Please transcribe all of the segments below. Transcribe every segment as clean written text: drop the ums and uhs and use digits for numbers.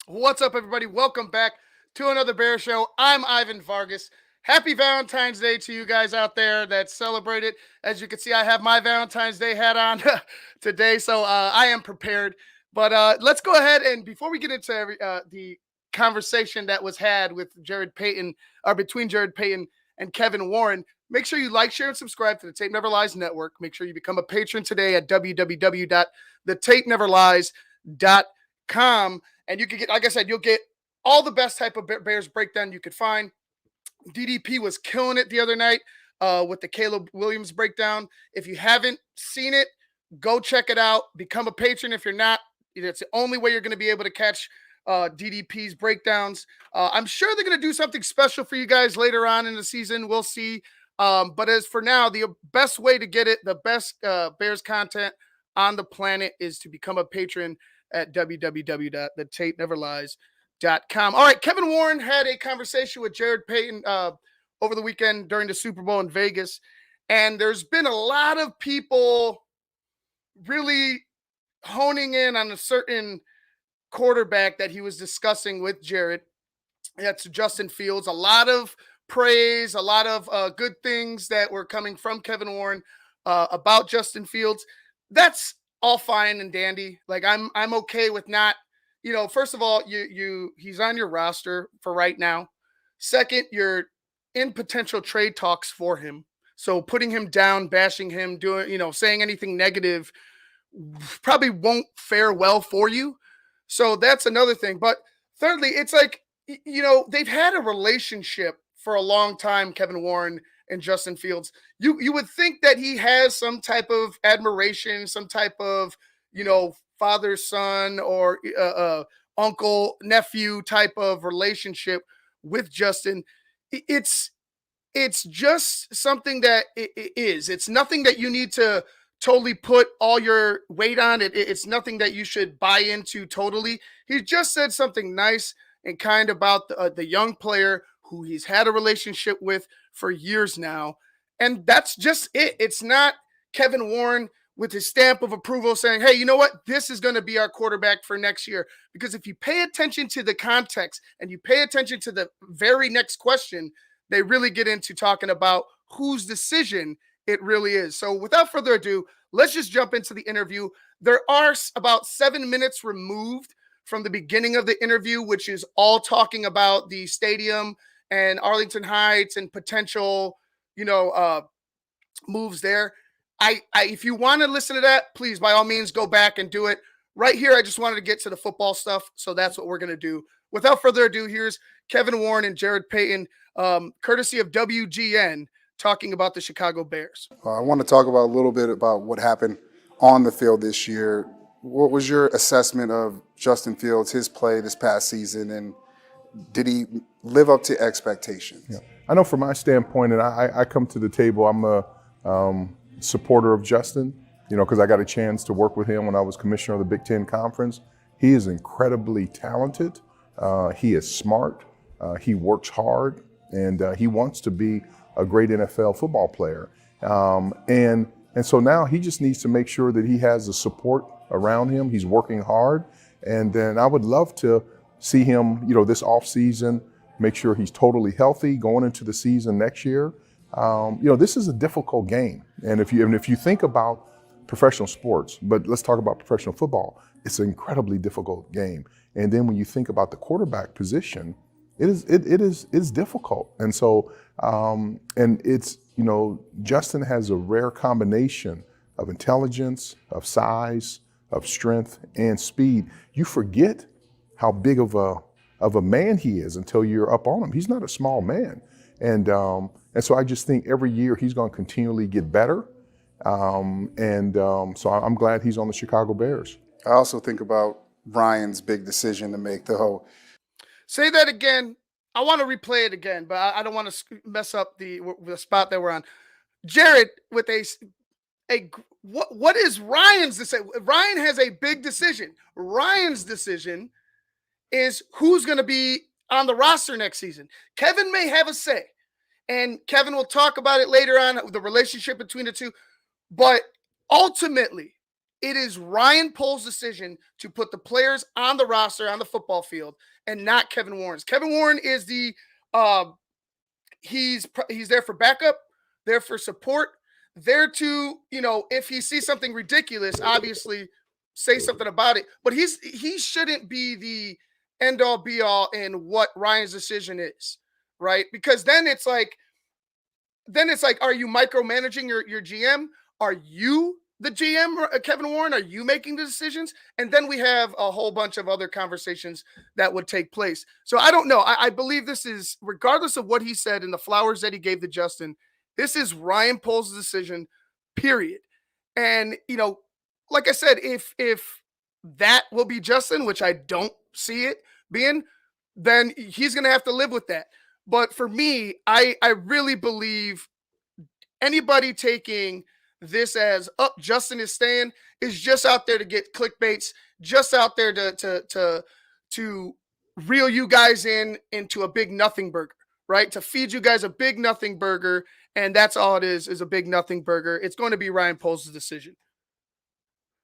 What's up, everybody? Welcome back to another Bear Show. I'm Ivan Vargas. Happy Valentine's Day to you guys out there that celebrate it. As you can see, I have my Valentine's Day hat on today, so I am prepared. But let's go ahead and before we get into the conversation that was had with Jared Payton, or between Jared Payton and Kevin Warren, make sure you like, share, and subscribe to the Tape Never Lies Network. Make sure you become a patron today at www.thetapeneverlies.com. And you can get, like I said, you'll get all the best type of Bears breakdown you could find. DDP was killing it the other night with the Caleb Williams breakdown. If you haven't seen it, go check it out. Become a patron if you're not. It's the only way you're going to be able to catch DDP's breakdowns. I'm sure they're going to do something special for you guys later on in the season. We'll see. But as for now, the best way to get it, the best Bears content on the planet is to become a patron at www.thetapeneverlies.com. All right, Kevin Warren had a conversation with Jared Payton over the weekend during the Super Bowl in Vegas, and there's been a lot of people really honing in on a certain quarterback that he was discussing with Jared. That's Justin Fields. A lot of praise, a lot of good things that were coming from Kevin Warren about Justin Fields. That's all fine and dandy. Like I'm okay with not, first of all, he's on your roster for right now. Second, you're in potential trade talks for him. So putting him down, bashing him, doing, saying anything negative probably won't fare well for you. So that's another thing. But thirdly, it's like, they've had a relationship for a long time, Kevin Warren and Justin Fields. You would think that he has some type of admiration, some type of, father son or uncle nephew type of relationship with Justin. It's just something that it is. It's nothing that you need to totally put all your weight on. It's nothing that you should buy into totally. He just said something nice and kind about the young player who he's had a relationship with for years now. And that's just it. It's not Kevin Warren with his stamp of approval saying, hey, you know what? This is going to be our quarterback for next year. Because if you pay attention to the context and you pay attention to the very next question, they really get into talking about whose decision it really is. So without further ado, let's just jump into the interview. There are about 7 minutes removed from the beginning of the interview, which is all talking about the stadium and Arlington Heights and potential, moves there. If you want to listen to that, please, by all means, go back and do it. Right here, I just wanted to get to the football stuff, so that's what we're going to do. Without further ado, here's Kevin Warren and Jared Payton, courtesy of WGN, talking about the Chicago Bears. I want to talk about a little bit about what happened on the field this year. What was your assessment of Justin Fields, his play this past season, and did he live up to expectations? Yeah. I know from my standpoint, and I come to the table, I'm a supporter of Justin, because I got a chance to work with him when I was commissioner of the Big Ten Conference. He is incredibly talented. He is smart. He works hard, and he wants to be a great NFL football player. And so now he just needs to make sure that he has the support around him. He's working hard. And then I would love to see him, this offseason, make sure he's totally healthy going into the season next year. This is a difficult game. And if you think about professional sports, but let's talk about professional football, it's an incredibly difficult game. And then when you think about the quarterback position, it is difficult. And so, and it's, Justin has a rare combination of intelligence, of size, of strength, and speed. You forget how big of a man he is until you're up on him. He's not a small man. And so I just think every year he's going to continually get better. So I'm glad he's on the Chicago Bears. I also think about Ryan's big decision to make, the whole. Say that again. I want to replay it again, but I don't want to mess up the spot that we're on. Jared with what is Ryan's decision? Ryan has a big decision. Ryan's decision is who's going to be on the roster next season. Kevin may have a say, and Kevin will talk about it later on, the relationship between the two. But ultimately, it is Ryan Poles' decision to put the players on the roster on the football field and not Kevin Warren's. Kevin Warren is the he's there for backup, there for support, there to, if he sees something ridiculous, obviously say something about it. But he shouldn't be the end all be all in what Ryan's decision is, right? Because then it's like, are you micromanaging your GM? Are you the GM, Kevin Warren? Are you making the decisions? And then we have a whole bunch of other conversations that would take place. So I don't know. I believe this is, regardless of what he said and the flowers that he gave to Justin, this is Ryan Poles' decision, period. And, like I said, if that will be Justin, which I don't see it being, then he's going to have to live with that. But for me, I really believe anybody taking this as Justin is staying is just out there to get clickbaits, just out there to reel you guys into a big nothing burger, right? To feed you guys a big nothing burger, and that's all it is a big nothing burger. It's going to be Ryan Poles' decision.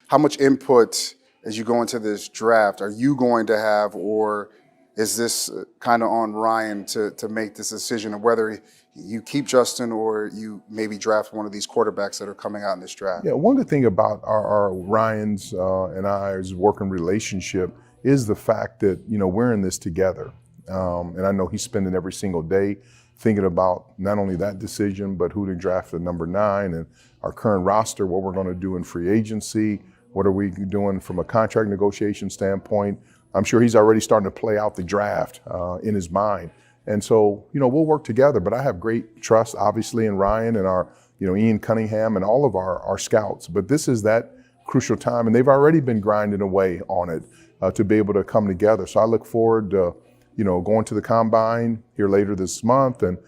How much input as you go into this draft are you going to have, or is this kind of on Ryan to make this decision of whether you keep Justin or you maybe draft one of these quarterbacks that are coming out in this draft? Yeah, one good thing about our Ryan's and I's working relationship is the fact that, we're in this together. And I know he's spending every single day thinking about not only that decision, but who to draft at number 9 and our current roster, what we're going to do in free agency, what are we doing from a contract negotiation standpoint. I'm sure he's already starting to play out the draft in his mind. And so, we'll work together, but I have great trust, obviously, in Ryan and our, Ian Cunningham and all of our scouts. But this is that crucial time, and they've already been grinding away on it to be able to come together. So I look forward to, going to the combine here later this month and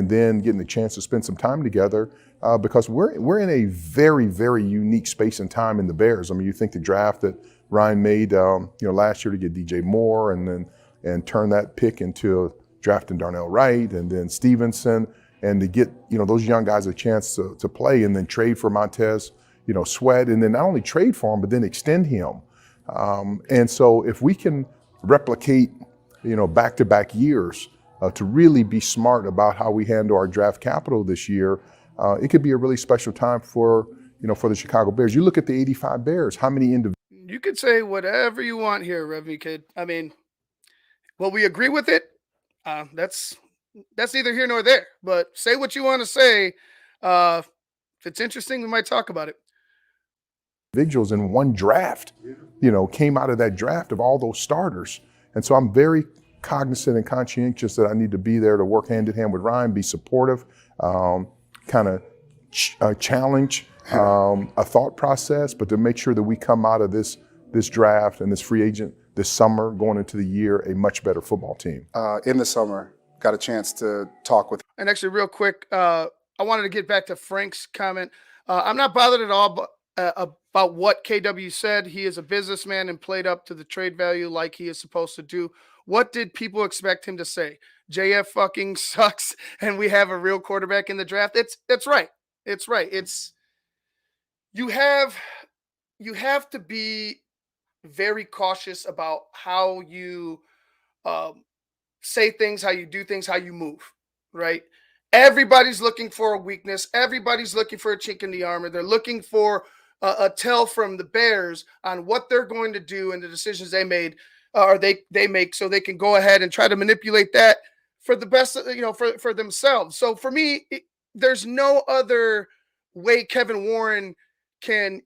then getting the chance to spend some time together because we're in a very, very unique space and time in the Bears. I mean, you think the draft that Ryan made, last year to get DJ Moore and turn that pick into drafting Darnell Wright and then Stevenson, and to get, those young guys a chance to play and then trade for Montez, Sweat, and then not only trade for him, but then extend him. And so if we can replicate, back-to-back years to really be smart about how we handle our draft capital this year, it could be a really special time for the Chicago Bears. You look at the 85 Bears, how many individuals? You could say whatever you want here, Revy Kid. I mean, will we agree with it? That's neither here nor there. But say what you want to say. If it's interesting, we might talk about it. Individuals in one draft, came out of that draft of all those starters. And so I'm very cognizant and conscientious that I need to be there to work hand in hand with Ryan, be supportive, kind of challenge a thought process, but to make sure that we come out of this draft and this free agent this summer, going into the year, a much better football team. In the summer, got a chance to talk with. And actually, real quick, I wanted to get back to Frank's comment. I'm not bothered at all about what KW said. He is a businessman and played up to the trade value like he is supposed to do. What did people expect him to say? JF fucking sucks, and we have a real quarterback in the draft. That's right. It's right. You have to be very cautious about how you say things, how you do things, how you move, right? Everybody's looking for a weakness. Everybody's looking for a chink in the armor. They're looking for a tell from the Bears on what they're going to do and the decisions they made or they make, so they can go ahead and try to manipulate that for the best, for themselves. So for me, there's no other way Kevin Warren can,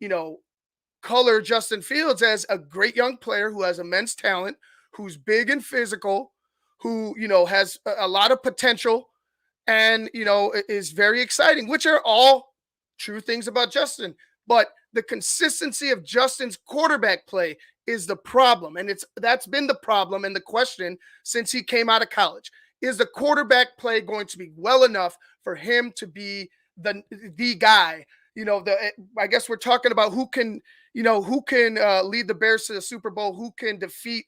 color Justin Fields as a great young player who has immense talent, who's big and physical, who, has a lot of potential and, is very exciting, which are all true things about Justin. But the consistency of Justin's quarterback play is the problem. And that's been the problem and the question since he came out of college. Is the quarterback play going to be well enough for him to be the guy? I guess we're talking about who can lead the Bears to the Super Bowl, who can defeat,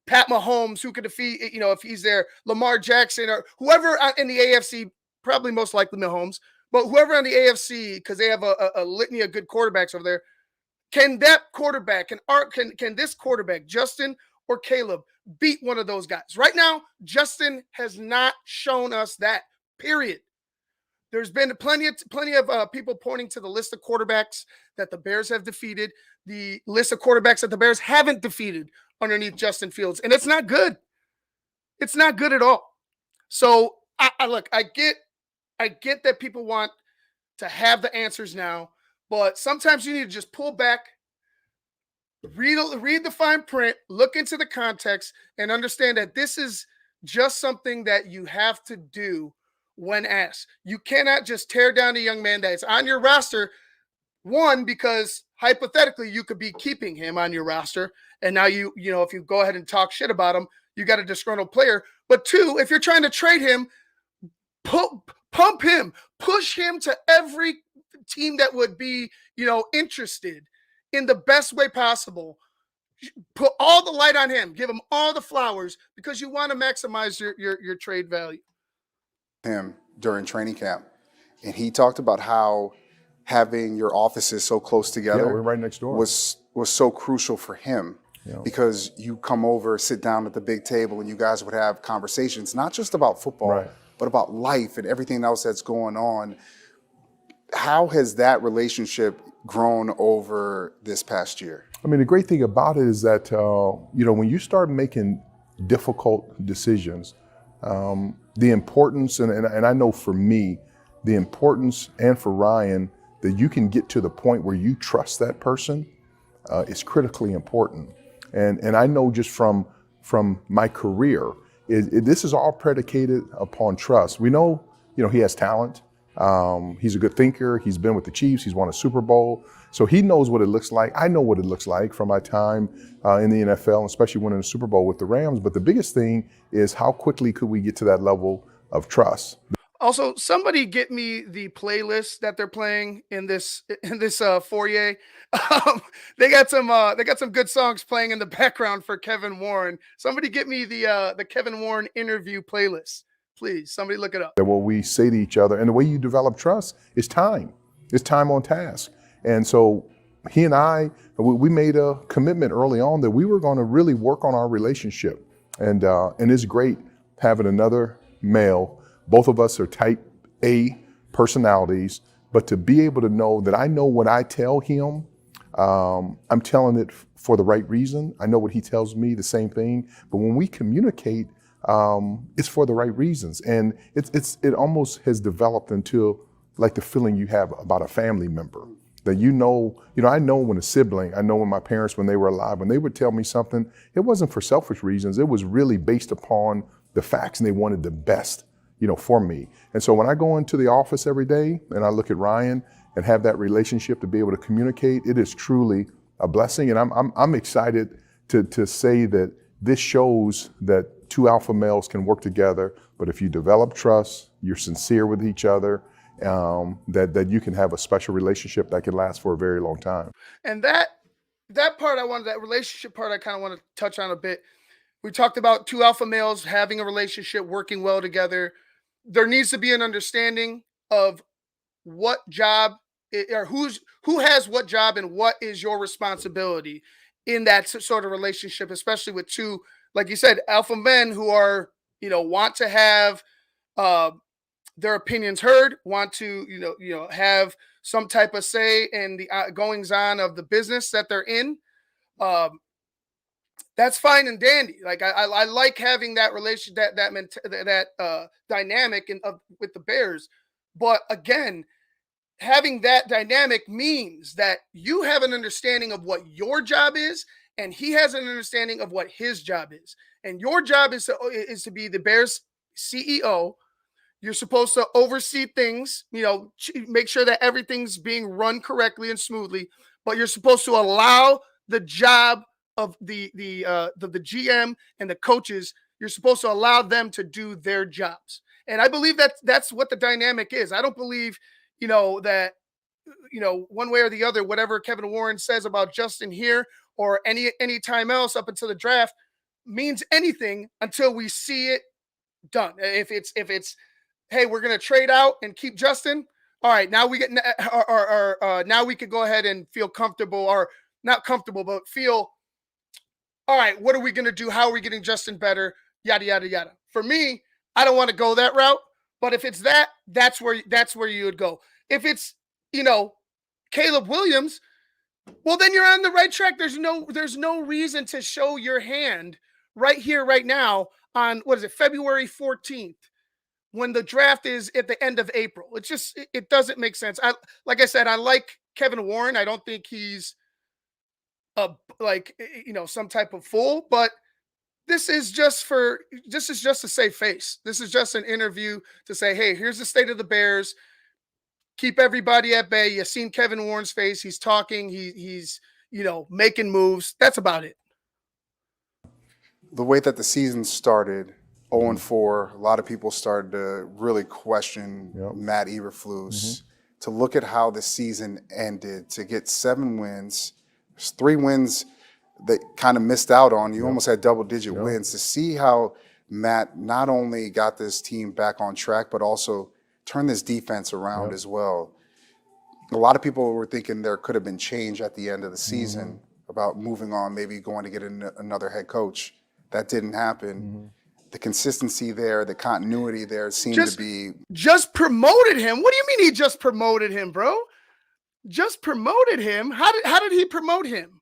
Pat Mahomes, who can defeat, if he's there, Lamar Jackson or whoever in the AFC, probably most likely Mahomes, but whoever on the AFC, because they have a litany of good quarterbacks over there. Can that quarterback, can this quarterback, Justin or Caleb, beat one of those guys? Right now, Justin has not shown us that. Period. There's been plenty of people pointing to the list of quarterbacks that the Bears have defeated, the list of quarterbacks that the Bears haven't defeated underneath Justin Fields, and it's not good. It's not good at all. So I get that people want to have the answers now, but sometimes you need to just pull back, read the fine print, look into the context, and understand that this is just something that you have to do when asked. You cannot just tear down a young man that is on your roster. One, because hypothetically you could be keeping him on your roster, and now if you go ahead and talk shit about him, you got a disgruntled player. But two, if you're trying to trade him, pump him, push him to every team that would be, interested in the best way possible. Put all the light on him, give him all the flowers, because you want to maximize your trade value. Him during training camp, and he talked about how having your offices so close together, we're right next door, was so crucial for him. Because you come over, sit down at the big table, and you guys would have conversations, not just about football, but about life and everything else that's going on. How has that relationship grown over this past year? I mean, the great thing about it is that, when you start making difficult decisions, the importance, and I know for me, the importance, and for Ryan, that you can get to the point where you trust that person is critically important. And I know just from my career, this is all predicated upon trust. We know, he has talent. He's a good thinker. He's been with the Chiefs. He's won a Super Bowl. So he knows what it looks like. I know what it looks like from my time in the NFL, especially winning a Super Bowl with the Rams. But the biggest thing is how quickly could we get to that level of trust? Also, somebody get me the playlist that they're playing in this foyer. They got some good songs playing in the background for Kevin Warren. Somebody get me the Kevin Warren interview playlist, please. Somebody look it up. What we say to each other, and the way you develop trust is time. It's time on task. And so he and I, we made a commitment early on that we were going to really work on our relationship. And it's great having another male. Both of us are type A personalities, but to be able to know that I know what I tell him, I'm telling it for the right reason. I know what he tells me, the same thing. But when we communicate, it's for the right reasons. And it almost has developed into like the feeling you have about a family member. That I know when a sibling, I know when my parents, when they were alive, when they would tell me something, it wasn't for selfish reasons. It was really based upon the facts, and they wanted the best, for me. And so when I go into the office every day and I look at Ryan and have that relationship to be able to communicate, it is truly a blessing. And I'm excited to say that this shows that two alpha males can work together. But if you develop trust, you're sincere with each other, that you can have a special relationship that can last for a very long time. And that relationship part, I kind of want to touch on a bit. We talked about two alpha males having a relationship, working well together. There needs to be an understanding of what job or who has what job and what is your responsibility in that sort of relationship, especially with two, like you said, alpha men who are, want to have their opinions heard, want to, have some type of say in the goings on of the business that they're in. That's fine and dandy. Like I like having that relation, that dynamic with the Bears. But again, having that dynamic means that you have an understanding of what your job is, and he has an understanding of what his job is. And your job is to be the Bears CEO. You're supposed to oversee things, make sure that everything's being run correctly and smoothly. But you're supposed to allow the job of the GM and the coaches. You're supposed to allow them to do their jobs. And I believe that's what the dynamic is. I don't believe, that, one way or the other, whatever Kevin Warren says about Justin here or any time else up until the draft means anything until we see it done. If it's, hey, we're going to trade out and keep Justin, all right, now we get, now we could go ahead and feel comfortable, or not comfortable, but feel, all right, what are we going to do? How are we getting Justin better? Yada, yada, yada. For me, I don't want to go that route, but if it's that, that's where you would go. If it's, you know, Caleb Williams, well, then you're on the right track. There's no reason to show your hand right here, right now on, what is it, February 14th, when the draft is at the end of April. It's just, it doesn't make sense. Like I said, I like Kevin Warren. I don't think he's some type of fool, but this is just to save face. This is just an interview to say, hey, here's the state of the Bears. Keep everybody at bay. You've seen Kevin Warren's face. He's talking. He's making moves. That's about it. The way that the season started, 0-4, a lot of people started to really question Matt Eberflus. To look at how the season ended, to get 7 wins, 3 wins that kind of missed out on. You almost had double-digit wins. To see how Matt not only got this team back on track, but also turned this defense around as well. A lot of people were thinking there could have been change at the end of the season about moving on, maybe going to get another head coach. That didn't happen. The consistency there, the continuity there seemed to be. Just promoted him. What do you mean he just promoted him, bro? Just promoted him? How did he promote him?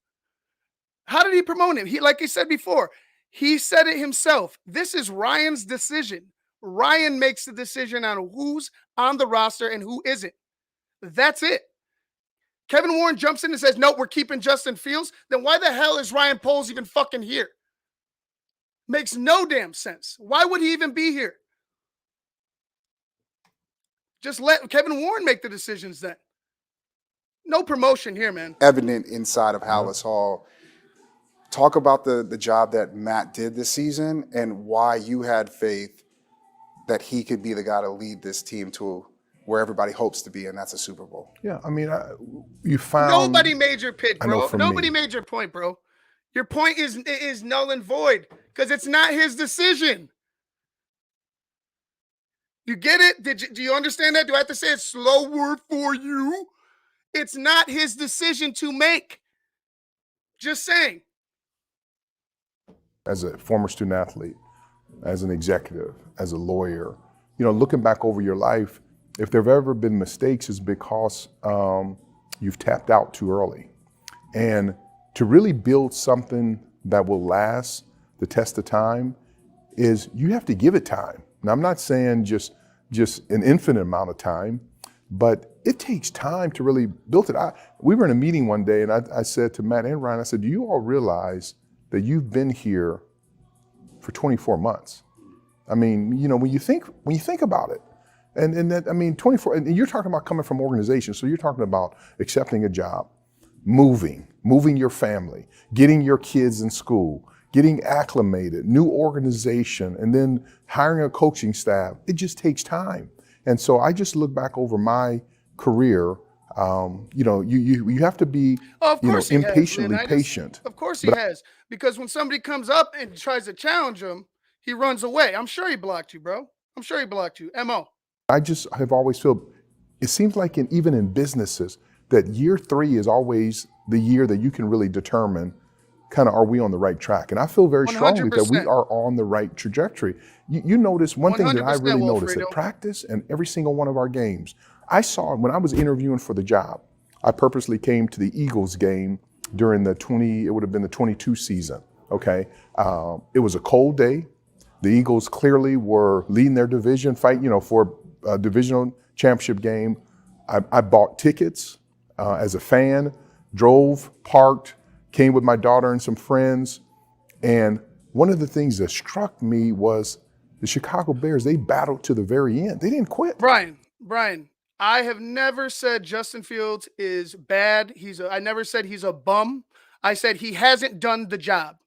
How did he promote him? Like he said before, he said it himself. This is Ryan's decision. Ryan makes the decision on who's on the roster and who isn't. That's it. Kevin Warren jumps in and says, no, we're keeping Justin Fields. Then why the hell is Ryan Poles even fucking here? Makes no damn sense. Why would he even be here? Just let Kevin Warren make the decisions then. No promotion here, man. Evident inside of Hallis Hall. Talk about the job that Matt did this season and why you had faith that he could be the guy to lead this team to where everybody hopes to be, and that's a Super Bowl. Yeah, I mean, you found... Nobody made your pick, bro. Nobody made your point, bro. Your point is null and void because it's not his decision. You get it? Do you understand that? Do I have to say it slower for you? It's not his decision to make. Just saying. As a former student athlete, as an executive, as a lawyer, looking back over your life, if there have ever been mistakes, it's because you've tapped out too early. And to really build something that will last the test of time is you have to give it time. Now, I'm not saying just an infinite amount of time, but it takes time to really build it. We were in a meeting one day and I said to Matt and Ryan, I said, do you all realize that you've been here for 24 months? I mean, when you think about it, and that, I mean, 24, and you're talking about coming from organizations, so you're talking about accepting a job, moving your family, getting your kids in school, getting acclimated, new organization, and then hiring a coaching staff. It just takes time. And so I just look back over my career. You have to be impatiently patient. Of course he has. Because when somebody comes up and tries to challenge him, he runs away. I'm sure he blocked you, bro. I'm sure he blocked you. M.O. I just have always felt, it seems like even in businesses, that year 3 is always the year that you can really determine kind of, are we on the right track? And I feel very strongly 100%. That we are on the right trajectory. You notice one thing that I really noticed at practice and every single one of our games, I saw when I was interviewing for the job, I purposely came to the Eagles game during the 22 season, okay? It was a cold day. The Eagles clearly were leading their division fight, for a divisional championship game. I bought tickets as a fan, drove, parked, came with my daughter and some friends. And one of the things that struck me was the Chicago Bears, they battled to the very end. They didn't quit. Brian, I have never said Justin Fields is bad. I never said he's a bum. I said he hasn't done the job.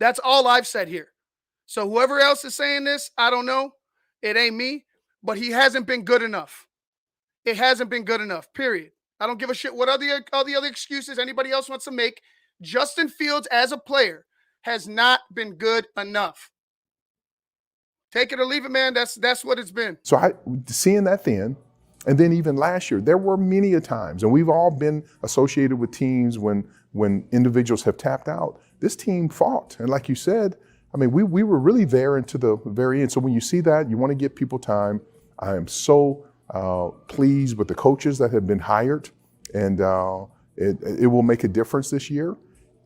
That's all I've said here. So whoever else is saying this, I don't know. It ain't me, but he hasn't been good enough. It hasn't been good enough, period. I don't give a shit what all the other excuses anybody else wants to make. Justin Fields as a player has not been good enough. Take it or leave it, man. That's what it's been. So seeing that then, And then even last year, there were many a times, and we've all been associated with teams when individuals have tapped out. This team fought, and like you said, I mean, we were really there into the very end. So when you see that, you want to give people time. I am so pleased with the coaches that have been hired, and it will make a difference this year.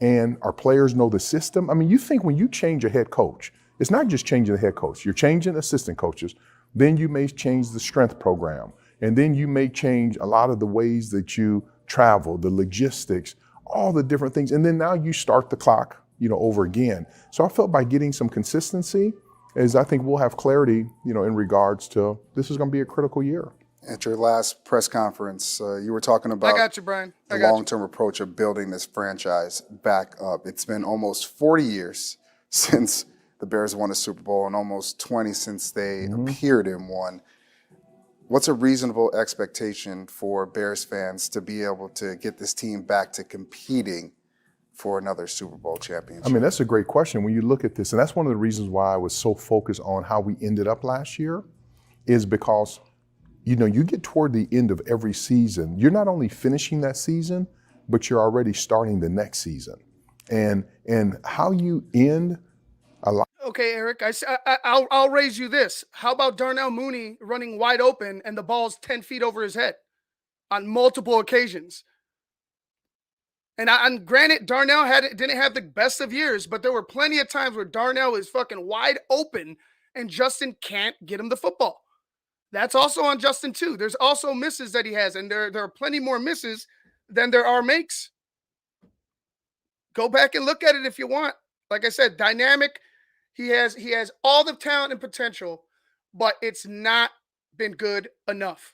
And our players know the system. I mean, you think when you change a head coach, it's not just changing the head coach. You're changing assistant coaches. Then you may change the strength program. And then you may change a lot of the ways that you travel, the logistics, all the different things. And then now you start the clock, over again. So I felt by getting some consistency is I think we'll have clarity, in regards to this is going to be a critical year. At your last press conference, you were talking about I got you, Brian. the long-term approach of building this franchise back up. It's been almost 40 years since the Bears won a Super Bowl and almost 20 since they appeared in one. What's a reasonable expectation for Bears fans to be able to get this team back to competing for another Super Bowl championship? I mean, that's a great question when you look at this. And that's one of the reasons why I was so focused on how we ended up last year is because, you get toward the end of every season, you're not only finishing that season, but you're already starting the next season. And how you end a lot. Okay, Eric, I'll raise you this. How about Darnell Mooney running wide open and the ball's 10 feet over his head on multiple occasions? And granted, Darnell didn't have the best of years, but there were plenty of times where Darnell is fucking wide open and Justin can't get him the football. That's also on Justin too. There's also misses that he has, and there are plenty more misses than there are makes. Go back and look at it if you want. Like I said, dynamic. He has all the talent and potential, but it's not been good enough.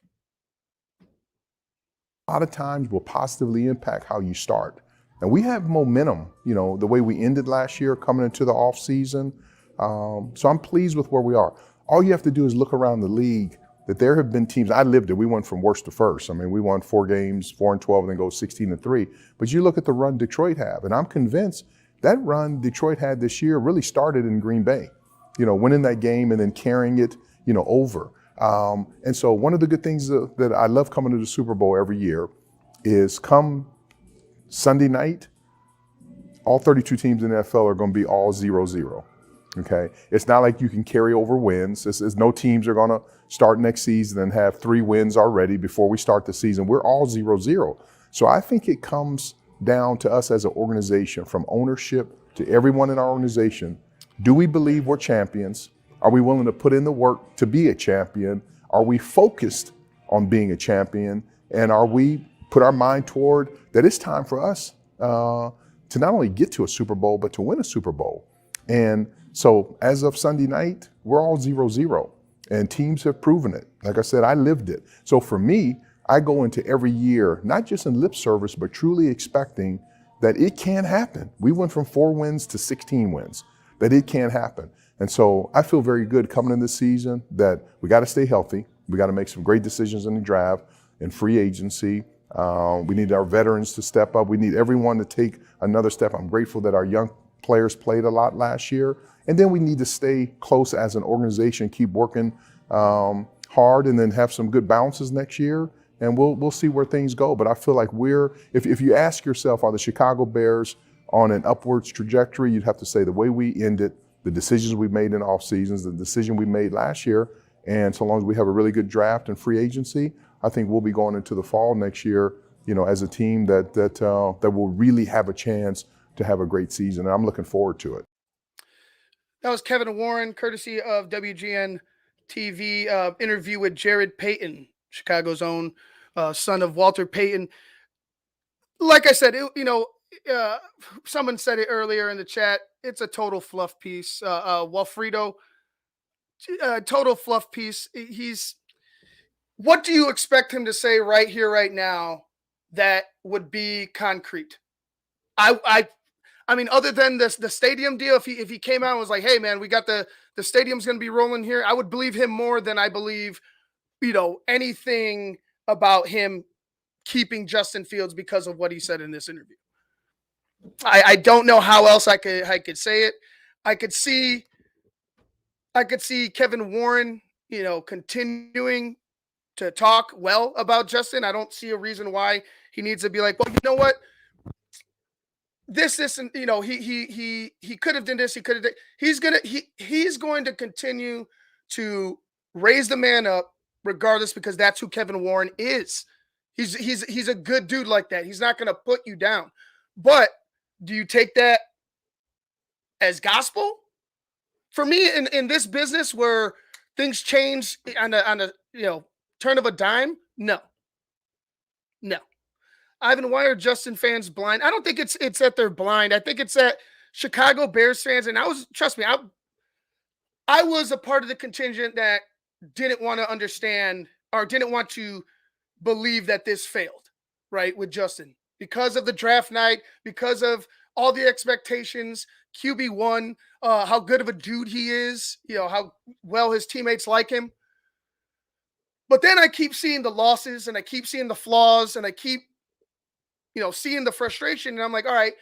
A lot of times will positively impact how you start. And we have momentum, the way we ended last year coming into the off season. So I'm pleased with where we are. All you have to do is look around the league that there have been teams, I lived it, we went from worst to first. I mean, we won 4 games, 4-12, and then go 16-3. But you look at the run Detroit have, and I'm convinced that run Detroit had this year really started in Green Bay, winning that game and then carrying it, over. And so one of the good things that I love coming to the Super Bowl every year is come Sunday night, all 32 teams in the NFL are going to be all 0-0. Okay, it's not like you can carry over wins. It's no teams are going to start next season and have 3 wins already before we start the season. We're all 0-0. So I think it comes down to us as an organization, from ownership to everyone in our organization. Do we believe we're champions? Are we willing to put in the work to be a champion? Are we focused on being a champion? And are we put our mind toward that it's time for us to not only get to a Super Bowl, but to win a Super Bowl? And so as of Sunday night, we're all 0-0, and teams have proven it. Like I said, I lived it. So for me, I go into every year, not just in lip service, but truly expecting that it can happen. We went from 4 wins to 16 wins, that it can happen. And so I feel very good coming in this season that we got to stay healthy. We got to make some great decisions in the draft and free agency. We need our veterans to step up. We need everyone to take another step. I'm grateful that our young players played a lot last year. And then we need to stay close as an organization, keep working hard, and then have some good bounces next year. And we'll see where things go. But I feel like if you ask yourself, are the Chicago Bears on an upwards trajectory, you'd have to say the way we ended, the decisions we made in off seasons, the decision we made last year, and so long as we have a really good draft and free agency, I think we'll be going into the fall next year, as a team that will really have a chance to have a great season. And I'm looking forward to it. That was Kevin Warren, courtesy of WGN TV, interview with Jared Payton, Chicago's own son of Walter Payton. Like I said, someone said it earlier in the chat. It's a total fluff piece. Walfrido, total fluff piece. What do you expect him to say right here, right now, that would be concrete? I mean, other than the stadium deal, if he came out and was like, "Hey, man, we got the stadium's going to be rolling here," I would believe him more than I believe, anything about him keeping Justin Fields because of what he said in this interview. I don't know how else I could say it. I could see Kevin Warren, continuing to talk well about Justin. I don't see a reason why he needs to be like, well, you know what? This, and he could have done this, he could have done. He's going to continue to raise the man up regardless, because that's who Kevin Warren is. He's a good dude like that. He's not going to put you down. But do you take that as gospel? For me, in this business where things change on a turn of a dime, no. Ivan, why are Justin fans blind? I don't think it's that they're blind. I think it's that Chicago Bears fans, and trust me, I was a part of the contingent that didn't want to understand or didn't want to believe that this failed, right, with Justin, because of the draft night, because of all the expectations, QB1, how good of a dude he is, how well his teammates like him. But then I keep seeing the losses, and I keep seeing the flaws, and I keep seeing the frustration, and I'm like, all right,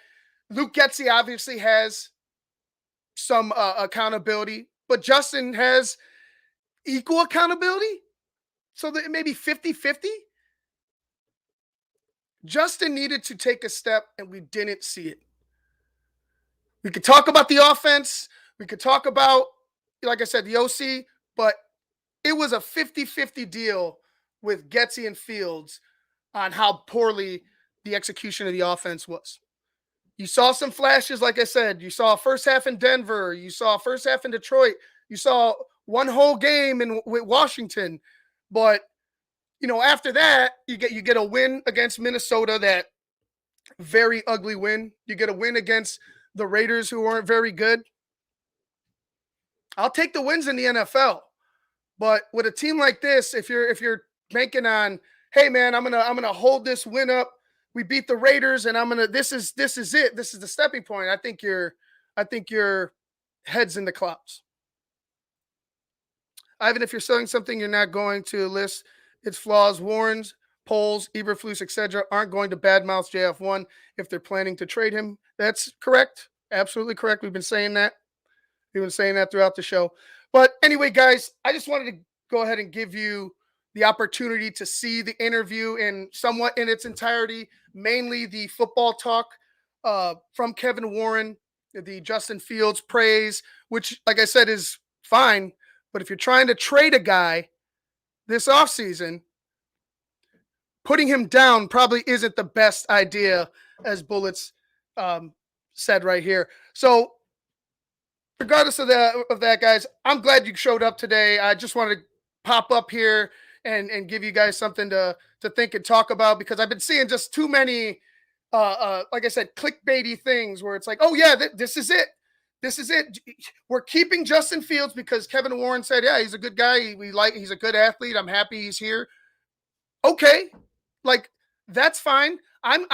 Luke Getsy obviously has some accountability, but Justin has equal accountability. So that maybe 50-50. Justin needed to take a step, and we didn't see it. We could talk about the offense. We could talk about, like I said, the OC, but it was a 50-50 deal with Getsy and Fields on how poorly the execution of the offense was. You saw some flashes, like I said. You saw first half in Denver. You saw first half in Detroit. You saw one whole game with Washington. But, after that, you get a win against Minnesota, that very ugly win. You get a win against the Raiders, who weren't very good. I'll take the wins in the NFL. But with a team like this, if you're banking on, hey man, I'm gonna hold this win up. We beat the Raiders, and this is it. This is the stepping point. I think your head's in the clouds. Ivan, if you're selling something, you're not going to list its flaws. Warren's, Poles, Eberflus, etc. aren't going to badmouth JF1 if they're planning to trade him. That's correct. Absolutely correct. We've been saying that. We've been saying that throughout the show. But anyway, guys, I just wanted to go ahead and give you the opportunity to see the interview somewhat in its entirety, mainly the football talk from Kevin Warren, the Justin Fields praise, which, like I said, is fine. But if you're trying to trade a guy this offseason, putting him down probably isn't the best idea, as Bullets said right here. So regardless of that, guys, I'm glad you showed up today. I just wanted to pop up here and give you guys something to think and talk about, because I've been seeing just too many, like I said, clickbaity things where it's like, oh yeah, this is it. This is it. We're keeping Justin Fields because Kevin Warren said, yeah, he's a good guy. He's a good athlete. I'm happy he's here. Okay. Like, that's fine. I'm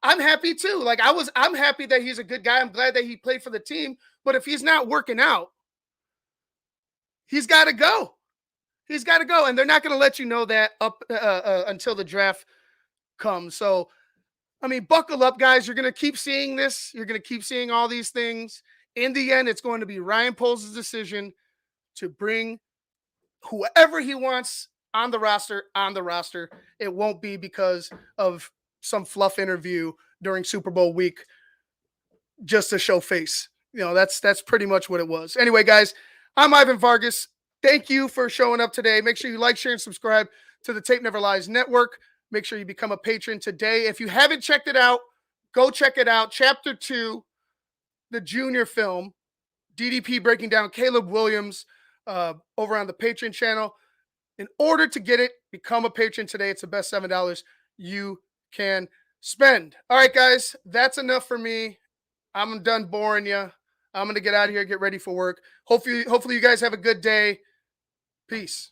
happy too. Like, I'm happy that he's a good guy. I'm glad that he played for the team. But if he's not working out, he's got to go. He's got to go. And they're not going to let you know that up until the draft comes. So, I mean, buckle up, guys. You're going to keep seeing this. You're going to keep seeing all these things. In the end, it's going to be Ryan Poles' decision to bring whoever he wants on the roster. It won't be because of some fluff interview during Super Bowl week just to show face. That's pretty much what it was. Anyway, guys, I'm Ivan Vargas. Thank you for showing up today. Make sure you like, share, and subscribe to the Tape Never Lies Network. Make sure you become a patron today. If you haven't checked it out, go check it out. Chapter 2, the junior film, DDP breaking down Caleb Williams over on the Patreon channel. In order to get it, become a patron today. It's the best $7 you can spend. All right, guys, that's enough for me. I'm done boring you. I'm going to get out of here, get ready for work. Hopefully you guys have a good day. Peace.